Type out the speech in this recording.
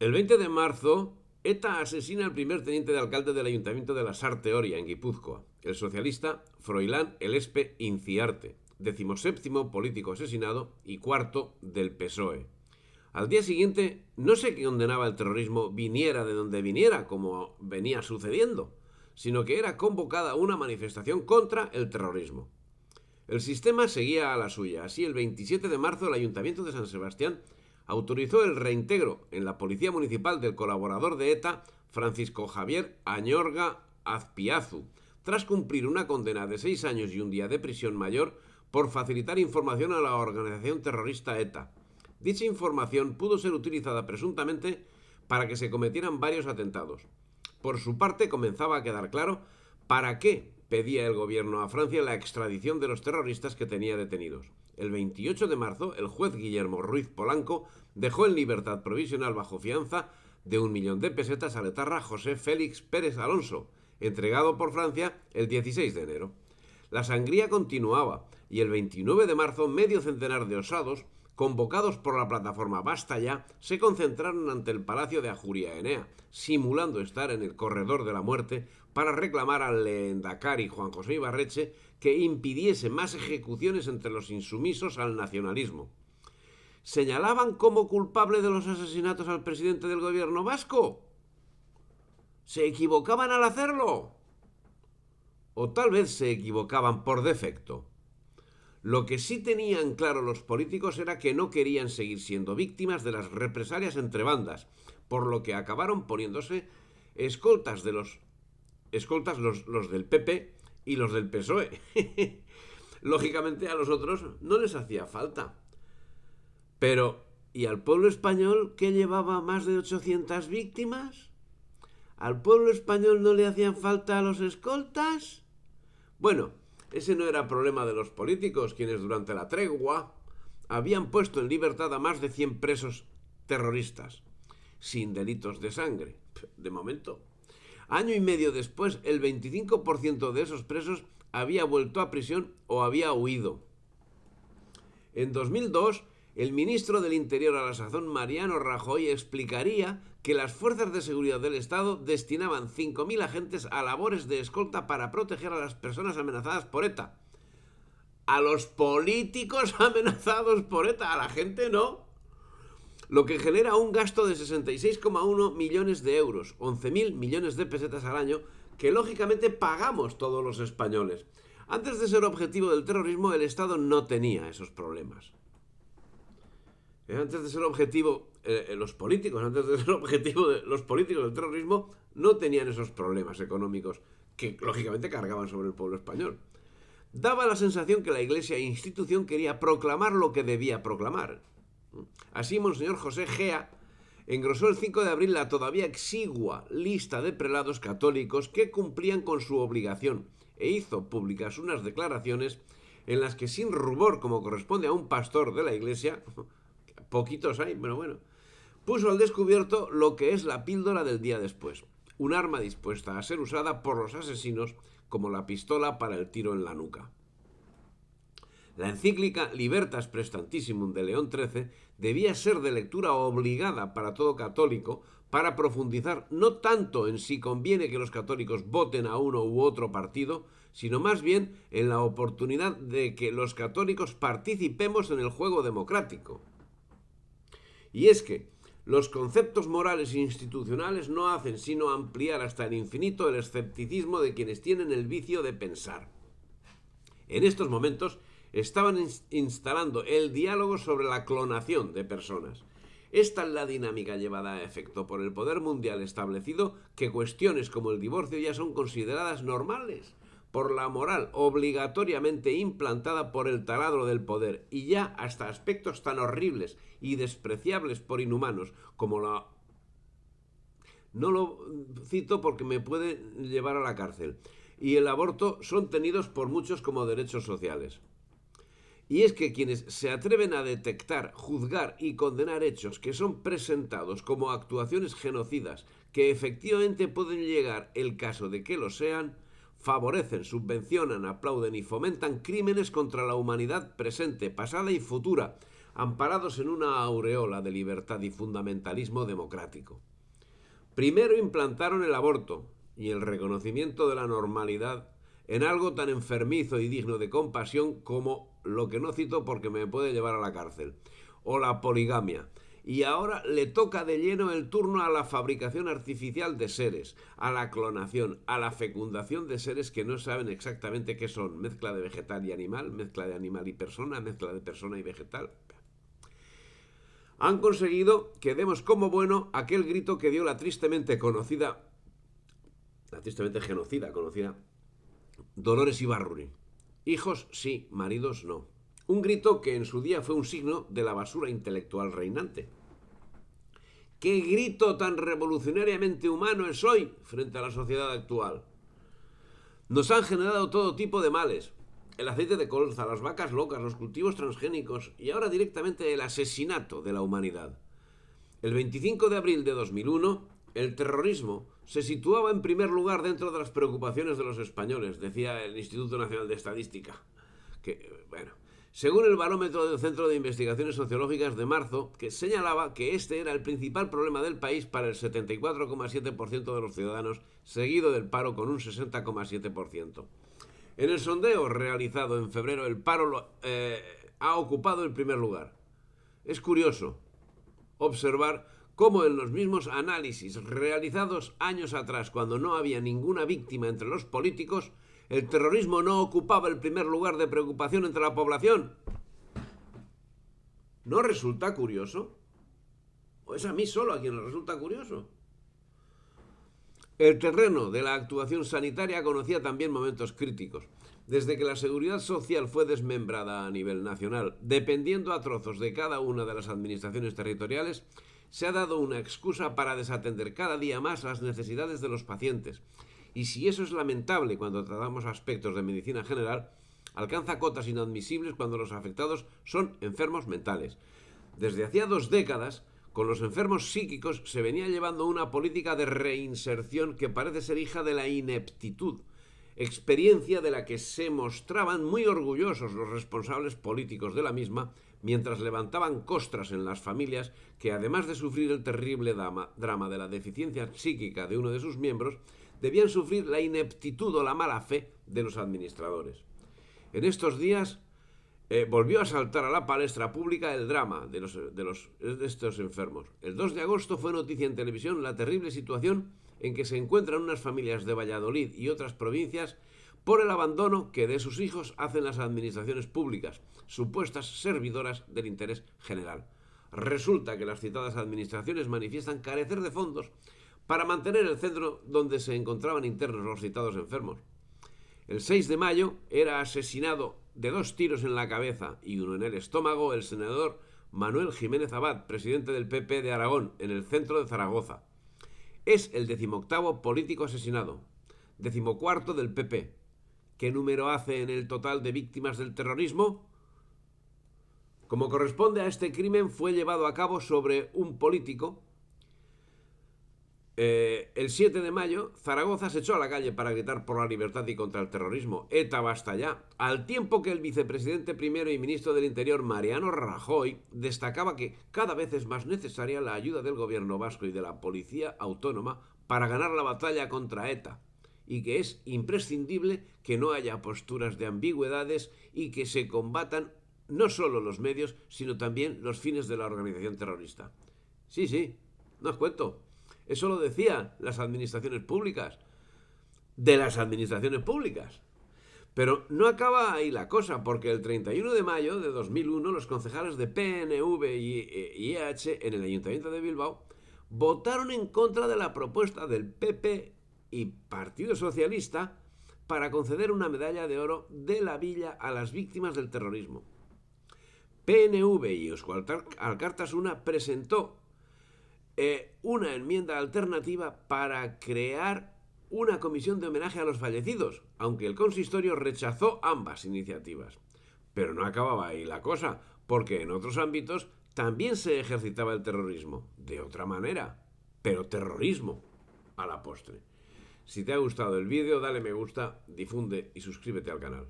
El 20 de marzo, ETA asesina al primer teniente de alcalde del ayuntamiento de la Sarteoria, en Guipúzcoa, el socialista Froilán Elespe Inciarte, 17º político asesinado y cuarto del PSOE. Al día siguiente, no se condenaba el terrorismo viniera de donde viniera, como venía sucediendo, sino que era convocada una manifestación contra el terrorismo. El sistema seguía a la suya. Así, el 27 de marzo, el Ayuntamiento de San Sebastián autorizó el reintegro en la Policía Municipal del colaborador de ETA, Francisco Javier Añorga Azpiazu, tras cumplir una condena de 6 años y un día de prisión mayor por facilitar información a la organización terrorista ETA. Dicha información pudo ser utilizada presuntamente para que se cometieran varios atentados. Por su parte, comenzaba a quedar claro para qué pedía el gobierno a Francia la extradición de los terroristas que tenía detenidos. El 28 de marzo, el juez Guillermo Ruiz Polanco dejó en libertad provisional bajo fianza de 1.000.000 de pesetas al etarra José Félix Pérez Alonso, entregado por Francia el 16 de enero. La sangría continuaba y el 29 de marzo medio centenar de osados, convocados por la plataforma Basta Ya, se concentraron ante el Palacio de Ajuria Enea, simulando estar en el corredor de la muerte para reclamar al lehendakari Juan José Ibarretxe que impidiese más ejecuciones entre los insumisos al nacionalismo. ¿Señalaban como culpable de los asesinatos al presidente del gobierno vasco? ¿Se equivocaban al hacerlo? ¿O tal vez se equivocaban por defecto? Lo que sí tenían claro los políticos era que no querían seguir siendo víctimas de las represalias entre bandas, por lo que acabaron poniéndose escoltas de los del PP y los del PSOE. Lógicamente a los otros no les hacía falta. Pero, ¿y al pueblo español que llevaba más de 800 víctimas? ¿Al pueblo español no le hacían falta a los escoltas? Bueno, ese no era problema de los políticos, quienes durante la tregua habían puesto en libertad a más de 100 presos terroristas, sin delitos de sangre, de momento. Año y medio después, el 25% de esos presos había vuelto a prisión o había huido. En 2002, el ministro del Interior a la sazón, Mariano Rajoy, explicaría que las fuerzas de seguridad del Estado destinaban 5.000 agentes a labores de escolta para proteger a las personas amenazadas por ETA. A los políticos amenazados por ETA, a la gente no. Lo que genera un gasto de 66,1 millones de euros, 11.000 millones de pesetas al año, que lógicamente pagamos todos los españoles. Antes de ser objetivo del terrorismo, el Estado no tenía esos problemas. Antes de ser objetivo, los políticos, antes de ser objetivo de los políticos del terrorismo, no tenían esos problemas económicos que lógicamente cargaban sobre el pueblo español. Daba la sensación que la Iglesia e institución quería proclamar lo que debía proclamar. Así, Monseñor José Gea engrosó el 5 de abril la todavía exigua lista de prelados católicos que cumplían con su obligación e hizo públicas unas declaraciones en las que, sin rubor como corresponde a un pastor de la Iglesia, poquitos hay, pero bueno, puso al descubierto lo que es la píldora del día después, un arma dispuesta a ser usada por los asesinos como la pistola para el tiro en la nuca. La encíclica Libertas Prestantissimum de León XIII debía ser de lectura obligada para todo católico para profundizar no tanto en si conviene que los católicos voten a uno u otro partido, sino más bien en la oportunidad de que los católicos participemos en el juego democrático. Y es que los conceptos morales e institucionales no hacen sino ampliar hasta el infinito el escepticismo de quienes tienen el vicio de pensar. En estos momentos estaban instalando el diálogo sobre la clonación de personas. Esta es la dinámica llevada a efecto por el poder mundial establecido que cuestiones como el divorcio ya son consideradas normales por la moral obligatoriamente implantada por el taladro del poder y ya hasta aspectos tan horribles y despreciables por inhumanos como la... No lo cito porque me puede llevar a la cárcel. Y el aborto son tenidos por muchos como derechos sociales. Y es que quienes se atreven a detectar, juzgar y condenar hechos que son presentados como actuaciones genocidas que efectivamente pueden llegar el caso de que lo sean, favorecen, subvencionan, aplauden y fomentan crímenes contra la humanidad presente, pasada y futura, amparados en una aureola de libertad y fundamentalismo democrático. Primero implantaron el aborto y el reconocimiento de la normalidad en algo tan enfermizo y digno de compasión como lo que no cito porque me puede llevar a la cárcel, o la poligamia. Y ahora le toca de lleno el turno a la fabricación artificial de seres, a la clonación, a la fecundación de seres que no saben exactamente qué son. Mezcla de vegetal y animal, mezcla de animal y persona, mezcla de persona y vegetal. Han conseguido que demos como bueno aquel grito que dio la tristemente genocida conocida Dolores Ibarruri. Hijos sí, maridos no. Un grito que en su día fue un signo de la basura intelectual reinante. ¿Qué grito tan revolucionariamente humano es hoy frente a la sociedad actual? Nos han generado todo tipo de males. El aceite de colza, las vacas locas, los cultivos transgénicos y ahora directamente el asesinato de la humanidad. El 25 de abril de 2001, el terrorismo se situaba en primer lugar dentro de las preocupaciones de los españoles, decía el Instituto Nacional de Estadística. Según el barómetro del Centro de Investigaciones Sociológicas de marzo, que señalaba que este era el principal problema del país para el 74,7% de los ciudadanos, seguido del paro con un 60,7%. En el sondeo realizado en febrero, el paro ha ocupado el primer lugar. Es curioso observar cómo en los mismos análisis realizados años atrás, cuando no había ninguna víctima entre los políticos, el terrorismo no ocupaba el primer lugar de preocupación entre la población. ¿No resulta curioso? ¿O es a mí solo a quien le resulta curioso? El terreno de la actuación sanitaria conocía también momentos críticos. Desde que la seguridad social fue desmembrada a nivel nacional, dependiendo a trozos de cada una de las administraciones territoriales, se ha dado una excusa para desatender cada día más las necesidades de los pacientes. Y si eso es lamentable cuando tratamos aspectos de medicina general, alcanza cotas inadmisibles cuando los afectados son enfermos mentales. Desde hacía 2 décadas, con los enfermos psíquicos se venía llevando una política de reinserción que parece ser hija de la ineptitud, experiencia de la que se mostraban muy orgullosos los responsables políticos de la misma, mientras levantaban costras en las familias que, además de sufrir el terrible drama de la deficiencia psíquica de uno de sus miembros, debían sufrir la ineptitud o la mala fe de los administradores. En estos días volvió a saltar a la palestra pública el drama de estos enfermos. El 2 de agosto fue noticia en televisión la terrible situación en que se encuentran unas familias de Valladolid y otras provincias por el abandono que de sus hijos hacen las administraciones públicas, supuestas servidoras del interés general. Resulta que las citadas administraciones manifiestan carecer de fondos para mantener el centro donde se encontraban internos los citados enfermos. El 6 de mayo era asesinado de 2 tiros en la cabeza y uno en el estómago el senador Manuel Jiménez Abad, presidente del PP de Aragón, en el centro de Zaragoza. Es el 18º político asesinado, 14º del PP. ¿Qué número hace en el total de víctimas del terrorismo? Como corresponde a este crimen, fue llevado a cabo sobre un político. El 7 de mayo, Zaragoza se echó a la calle para gritar por la libertad y contra el terrorismo. ETA basta ya. Al tiempo que el vicepresidente primero y ministro del Interior, Mariano Rajoy, destacaba que cada vez es más necesaria la ayuda del gobierno vasco y de la policía autónoma para ganar la batalla contra ETA, y que es imprescindible que no haya posturas de ambigüedades y que se combatan no solo los medios, sino también los fines de la organización terrorista. Sí, no os cuento. Eso lo decían las administraciones públicas. De las administraciones públicas. Pero no acaba ahí la cosa, porque el 31 de mayo de 2001 los concejales de PNV y EH en el Ayuntamiento de Bilbao votaron en contra de la propuesta del PP y Partido Socialista para conceder una medalla de oro de la Villa a las víctimas del terrorismo. PNV y Eusko Alkartasuna presentó una enmienda alternativa para crear una comisión de homenaje a los fallecidos, aunque el consistorio rechazó ambas iniciativas. Pero no acababa ahí la cosa, porque en otros ámbitos también se ejercitaba el terrorismo, de otra manera, pero terrorismo a la postre. Si te ha gustado el vídeo, dale me gusta, difunde y suscríbete al canal.